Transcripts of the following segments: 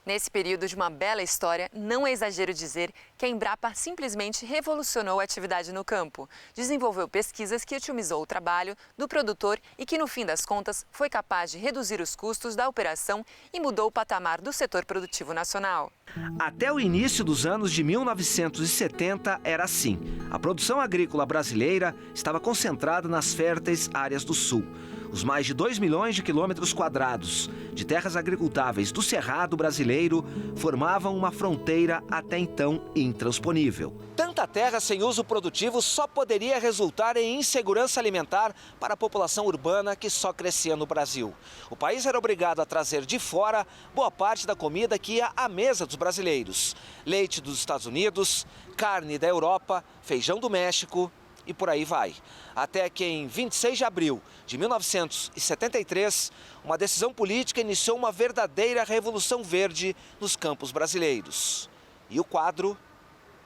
Nesse período de uma bela história, não é exagero dizer que a Embrapa simplesmente revolucionou a atividade no campo. Desenvolveu pesquisas que otimizou o trabalho do produtor e que, no fim das contas, foi capaz de reduzir os custos da operação e mudou o patamar do setor produtivo nacional. Até o início dos anos de 1970 era assim. A produção agrícola brasileira estava concentrada nas férteis áreas do sul. Os mais de 2 milhões de quilômetros quadrados de terras agricultáveis do Cerrado brasileiro formavam uma fronteira até então intransponível. Tanta terra sem uso produtivo só poderia resultar em insegurança alimentar para a população urbana que só crescia no Brasil. O país era obrigado a trazer de fora boa parte da comida que ia à mesa dos brasileiros. Leite dos Estados Unidos, carne da Europa, feijão do México e por aí vai. Até que em 26 de abril de 1973, uma decisão política iniciou uma verdadeira revolução verde nos campos brasileiros. E o quadro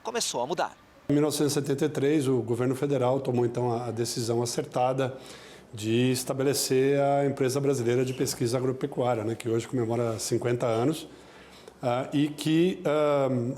começou a mudar. Em 1973, o governo federal tomou então a decisão acertada de estabelecer a Empresa Brasileira de Pesquisa Agropecuária, que hoje comemora 50 anos, e que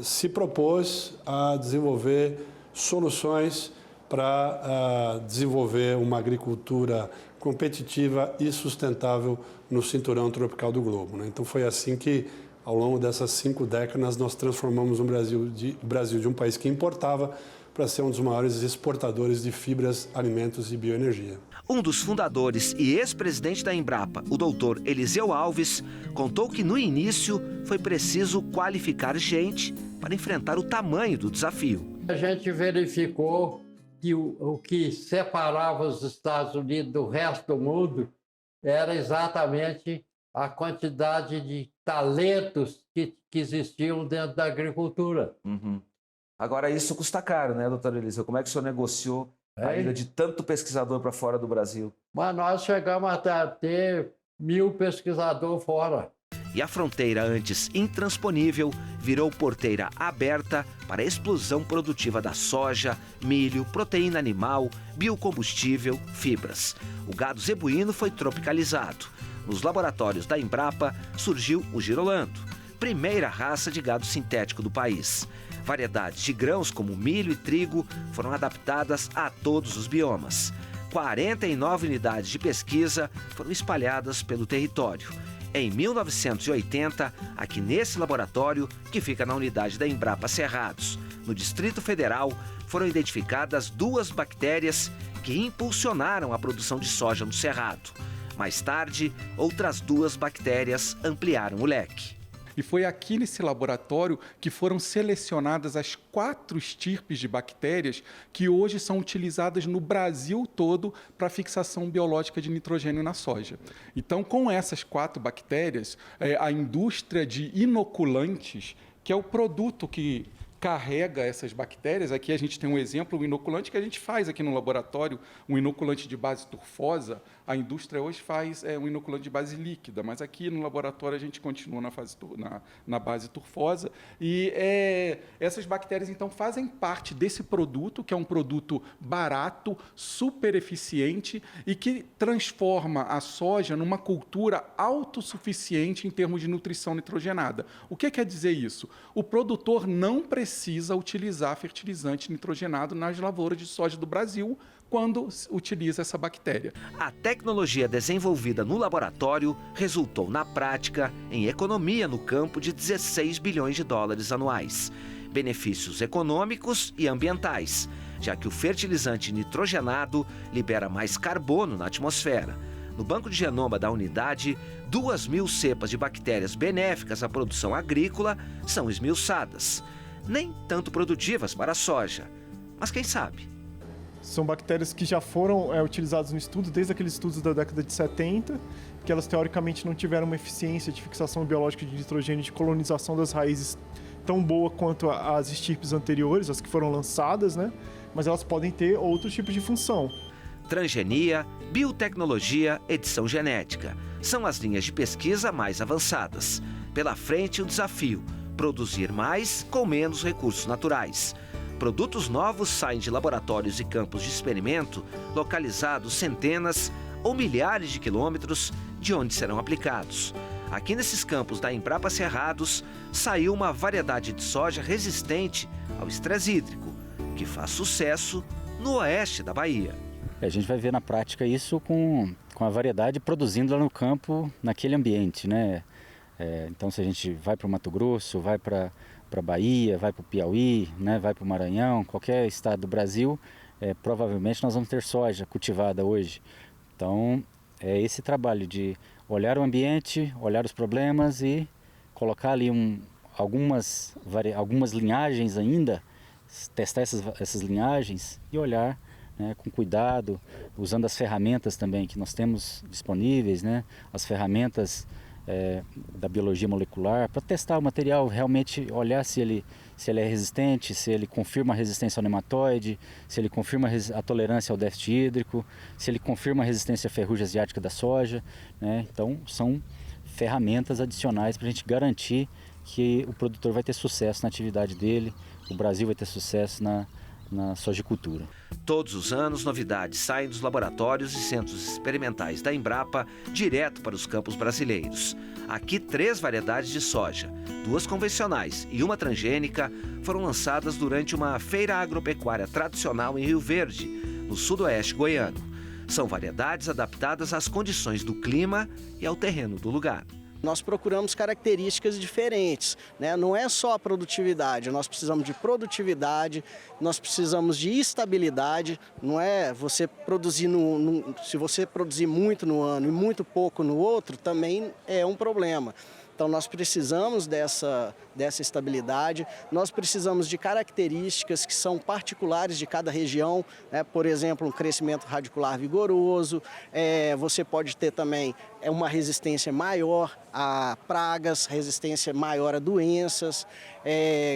se propôs a desenvolver soluções para desenvolver uma agricultura competitiva e sustentável no cinturão tropical do globo. Então foi assim que, ao longo dessas 5 décadas, nós transformamos o Brasil de um país que importava para ser um dos maiores exportadores de fibras, alimentos e bioenergia. Um dos fundadores e ex-presidente da Embrapa, o doutor Eliseu Alves, contou que no início foi preciso qualificar gente para enfrentar o tamanho do desafio. A gente verificou que o que separava os Estados Unidos do resto do mundo era exatamente a quantidade de talentos que existiam dentro da agricultura. Uhum. Agora, isso custa caro, né, doutor Eliseu? Como é que o senhor negociou a ida de tanto pesquisador para fora do Brasil? Mas nós chegamos até a ter 1.000 pesquisadores fora. E a fronteira antes intransponível virou porteira aberta para a explosão produtiva da soja, milho, proteína animal, biocombustível, fibras. O gado zebuíno foi tropicalizado. Nos laboratórios da Embrapa surgiu o girolando, primeira raça de gado sintético do país. Variedades de grãos como milho e trigo foram adaptadas a todos os biomas. 49 unidades de pesquisa foram espalhadas pelo território. Em 1980, aqui nesse laboratório, que fica na unidade da Embrapa Cerrados, no Distrito Federal, foram identificadas 2 bactérias que impulsionaram a produção de soja no Cerrado. Mais tarde, outras 2 bactérias ampliaram o leque. E foi aqui nesse laboratório que foram selecionadas as 4 estirpes de bactérias que hoje são utilizadas no Brasil todo para fixação biológica de nitrogênio na soja. Então, com essas 4 bactérias, a indústria de inoculantes, que é o produto que carrega essas bactérias, aqui a gente tem um exemplo, um inoculante que a gente faz aqui no laboratório, um inoculante de base turfosa. A indústria hoje faz um inoculante de base líquida, mas aqui no laboratório a gente continua na base turfosa. E essas bactérias, então, fazem parte desse produto, que é um produto barato, super eficiente e que transforma a soja numa cultura autossuficiente em termos de nutrição nitrogenada. O que quer dizer isso? O produtor não precisa utilizar fertilizante nitrogenado nas lavouras de soja do Brasil quando utiliza essa bactéria. A tecnologia desenvolvida no laboratório resultou, na prática, em economia no campo de 16 bilhões de dólares anuais. Benefícios econômicos e ambientais, já que o fertilizante nitrogenado libera mais carbono na atmosfera. No banco de genoma da unidade, 2.000 cepas de bactérias benéficas à produção agrícola são esmiuçadas. Nem tanto produtivas para a soja, mas quem sabe? São bactérias que já foram utilizadas no estudo, desde aqueles estudos da década de 70, que elas teoricamente não tiveram uma eficiência de fixação biológica de nitrogênio, de colonização das raízes tão boa quanto as estirpes anteriores, as que foram lançadas, mas elas podem ter outros tipos de função. Transgenia, biotecnologia, edição genética. São as linhas de pesquisa mais avançadas. Pela frente, o desafio: produzir mais com menos recursos naturais. Produtos novos saem de laboratórios e campos de experimento localizados centenas ou milhares de quilômetros de onde serão aplicados. Aqui nesses campos da Embrapa Cerrados, saiu uma variedade de soja resistente ao estresse hídrico, que faz sucesso no oeste da Bahia. A gente vai ver na prática isso com a variedade produzindo lá no campo, naquele ambiente, né? Então, se a gente vai para o Mato Grosso, vai para a Bahia, vai para o Piauí, né? Vai para o Maranhão, qualquer estado do Brasil, provavelmente nós vamos ter soja cultivada hoje. Então, é esse trabalho de olhar o ambiente, olhar os problemas e colocar ali algumas linhagens ainda, testar essas linhagens e olhar, né, com cuidado, usando as ferramentas também que nós temos disponíveis, né, as ferramentas da biologia molecular, para testar o material, realmente olhar se ele é resistente, se ele confirma a resistência ao nematóide, se ele confirma a tolerância ao déficit hídrico, se ele confirma a resistência à ferrugem asiática da soja, né? Então, são ferramentas adicionais para a gente garantir que o produtor vai ter sucesso na atividade dele, o Brasil vai ter sucesso na sojicultura. Todos os anos, novidades saem dos laboratórios e centros experimentais da Embrapa direto para os campos brasileiros. Aqui, 3 variedades de soja, 2 convencionais e uma transgênica, foram lançadas durante uma feira agropecuária tradicional em Rio Verde, no sudoeste goiano. São variedades adaptadas às condições do clima e ao terreno do lugar. Nós procuramos características diferentes, né? Não é só a produtividade, nós precisamos de produtividade, nós precisamos de estabilidade, não é você produzir, se você produzir muito no ano e muito pouco no outro, também é um problema. Então nós precisamos dessa estabilidade, nós precisamos de características que são particulares de cada região, né? Por exemplo, um crescimento radicular vigoroso, você pode ter também uma resistência maior a pragas, resistência maior a doenças,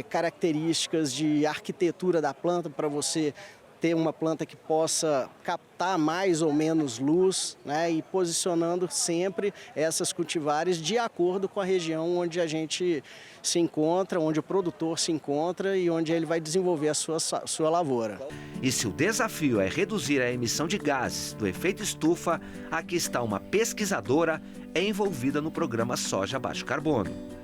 características de arquitetura da planta para você ter uma planta que possa captar mais ou menos luz, né, e posicionando sempre essas cultivares de acordo com a região onde a gente se encontra, onde o produtor se encontra e onde ele vai desenvolver a sua lavoura. E se o desafio é reduzir a emissão de gases do efeito estufa, aqui está uma pesquisadora envolvida no programa Soja Baixo Carbono.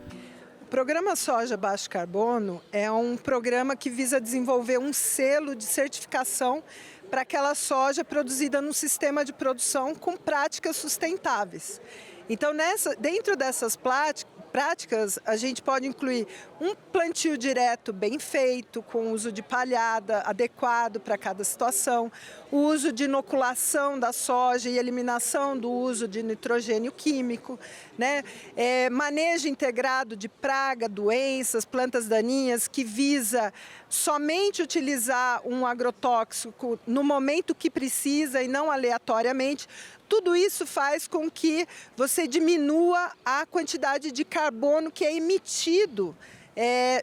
O Programa Soja Baixo Carbono é um programa que visa desenvolver um selo de certificação para aquela soja produzida num sistema de produção com práticas sustentáveis. Então, dentro dessas práticas, a gente pode incluir um plantio direto bem feito, com uso de palhada adequado para cada situação, o uso de inoculação da soja e eliminação do uso de nitrogênio químico, né? Manejo integrado de praga, doenças, plantas daninhas, que visa somente utilizar um agrotóxico no momento que precisa e não aleatoriamente. Tudo isso faz com que você diminua a quantidade de carbono que é emitido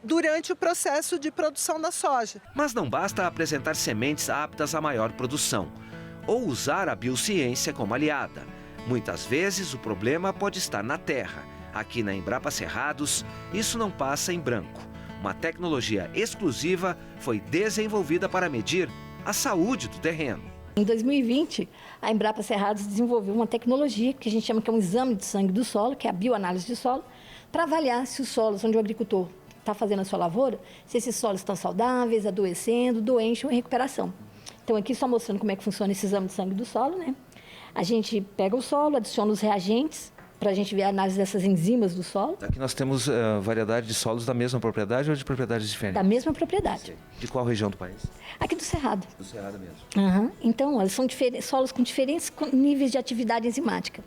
durante o processo de produção da soja. Mas não basta apresentar sementes aptas à maior produção ou usar a biociência como aliada. Muitas vezes o problema pode estar na terra. Aqui na Embrapa Cerrados, isso não passa em branco. Uma tecnologia exclusiva foi desenvolvida para medir a saúde do terreno. Em 2020, a Embrapa Cerrados desenvolveu uma tecnologia que a gente chama que é um exame de sangue do solo, que é a bioanálise de solo, para avaliar se os solos onde o agricultor está fazendo a sua lavoura, se esses solos estão saudáveis, adoecendo, doentes ou em recuperação. Então, aqui só mostrando como é que funciona esse exame de sangue do solo, né? A gente pega o solo, adiciona os reagentes, para a gente ver a análise dessas enzimas do solo. Aqui nós temos variedade de solos da mesma propriedade ou de propriedades diferentes? Da mesma propriedade. De qual região do país? Aqui do Cerrado. Do Cerrado mesmo. Uhum. Então, eles são solos com diferentes níveis de atividade enzimática.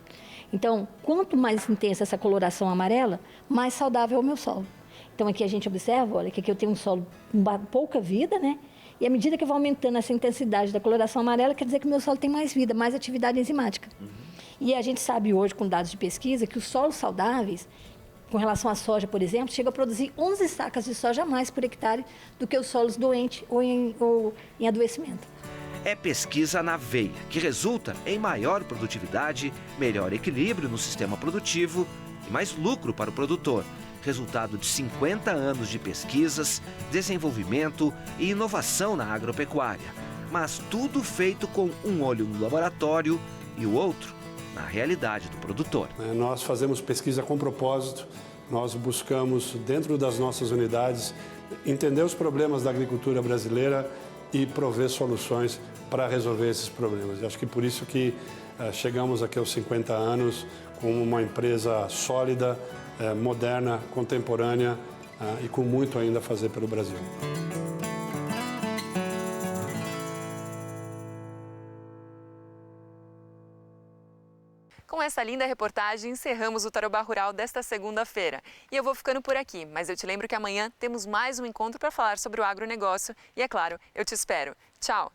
Então, quanto mais intensa essa coloração amarela, mais saudável é o meu solo. Então, aqui a gente observa, olha, que aqui eu tenho um solo com pouca vida, né? E à medida que eu vou aumentando essa intensidade da coloração amarela, quer dizer que o meu solo tem mais vida, mais atividade enzimática. E a gente sabe hoje, com dados de pesquisa, que os solos saudáveis, com relação à soja, por exemplo, chegam a produzir 11 sacas de soja a mais por hectare do que os solos doentes ou em adoecimento. É pesquisa na veia, que resulta em maior produtividade, melhor equilíbrio no sistema produtivo e mais lucro para o produtor. Resultado de 50 anos de pesquisas, desenvolvimento e inovação na agropecuária. Mas tudo feito com um olho no laboratório e o outro na realidade do produtor. Nós fazemos pesquisa com propósito, nós buscamos, dentro das nossas unidades, entender os problemas da agricultura brasileira e prover soluções para resolver esses problemas. E acho que por isso que chegamos aqui aos 50 anos com uma empresa sólida, moderna, contemporânea e com muito ainda a fazer pelo Brasil. Com essa linda reportagem, encerramos o Tarobá Rural desta segunda-feira. E eu vou ficando por aqui, mas eu te lembro que amanhã temos mais um encontro para falar sobre o agronegócio e, é claro, eu te espero. Tchau!